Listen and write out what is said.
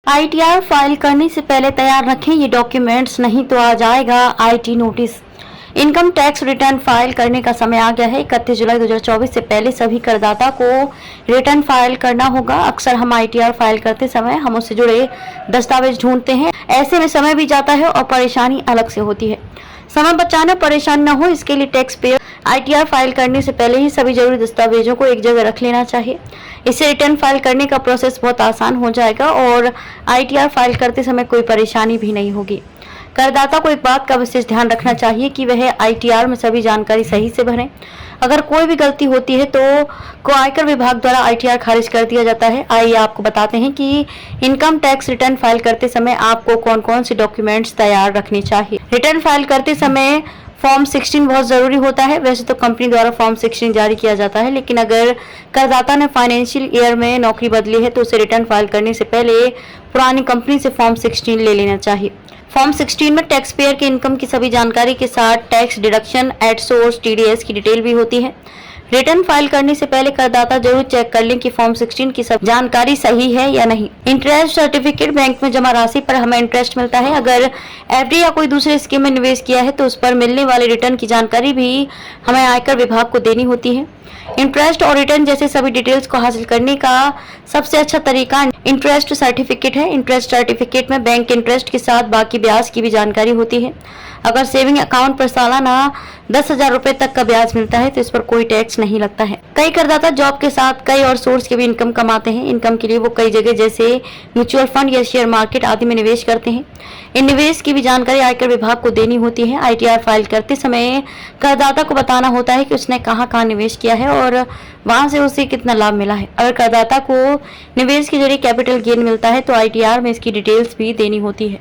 ITR file करने से पहले तैयार रखें ये डॉक्यूमेंट्स, नहीं तो आ जाएगा IT notice. Income tax return file करने का समय आ गया है। 31 जुलाई 2024 से पहले सभी करदाता को रिटर्न फाइल करना होगा। अक्सर हम आईटीआर फाइल करते समय हम उससे जुड़े दस्तावेज ढूंढते हैं, ऐसे में समय भी जाता है और परेशानी अलग से होती है। समय बचाना, परेशान न हो, इसके लिए टैक्स पेयर आईटीआर फाइल करने से पहले ही सभी जरूरी दस्तावेजों को एक जगह रख लेना चाहिए। इससे रिटर्न फाइल करने का प्रोसेस बहुत आसान हो जाएगा और आईटीआर फाइल करते समय कोई परेशानी भी नहीं होगी। करदाता को एक बात का विशेष ध्यान रखना चाहिए कि वह आईटीआर में सभी जानकारी सही से भरें। अगर कोई भी गलती होती है तो आयकर विभाग द्वारा आईटीआर खारिज कर दिया जाता है। आइए आपको बताते हैं कि इनकम टैक्स रिटर्न फाइल करते समय आपको कौन कौन से डॉक्यूमेंट्स तैयार रखने चाहिए। रिटर्न फाइल करते समय फॉर्म 16 बहुत ज़रूरी होता है। वैसे तो कंपनी द्वारा फॉर्म 16 जारी किया जाता है, लेकिन अगर करदाता ने फाइनेंशियल ईयर में नौकरी बदली है तो उसे रिटर्न फाइल करने से पहले पुरानी कंपनी से फॉर्म 16 ले लेना चाहिए। फॉर्म 16 में टैक्स पेयर के इनकम की सभी जानकारी के साथ tax deduction, at source, TDS की डिटेल भी होती है। रिटर्न फाइल करने से पहले करदाता जरूर चेक कर लें कि फॉर्म 16 की सब जानकारी सही है या नहीं। इंटरेस्ट सर्टिफिकेट, बैंक में जमा राशि पर हमें इंटरेस्ट मिलता है। अगर एफडी या कोई दूसरे स्कीम में निवेश किया है तो उस पर मिलने वाले रिटर्न की जानकारी भी हमें आयकर विभाग को देनी होती है। इंटरेस्ट और रिटर्न जैसे सभी डिटेल्स को हासिल करने का सबसे अच्छा तरीका इंटरेस्ट सर्टिफिकेट है। इंटरेस्ट सर्टिफिकेट में बैंक इंटरेस्ट के साथ बाकी ब्याज की भी जानकारी होती है। अगर सेविंग अकाउंट पर सालाना 10,000 रुपए तक का ब्याज मिलता है तो इस पर कोई टैक्स नहीं लगता है। कई करदाता जॉब के साथ कई और सोर्स के भी इनकम कमाते हैं। इनकम के लिए वो कई जगह जैसे म्यूचुअल फंड या शेयर मार्केट आदि में निवेश करते हैं। इन निवेश की भी जानकारी आयकर विभाग को देनी होती है। आईटीआर फाइल करते समय करदाता को बताना होता है कि उसने कहां कहां निवेश किया है और वहां से उसे कितना लाभ मिला है। अगर करदाता को निवेश के जरिए कैपिटल गेन मिलता है तो आईटीआर में इसकी डिटेल्स भी देनी होती है।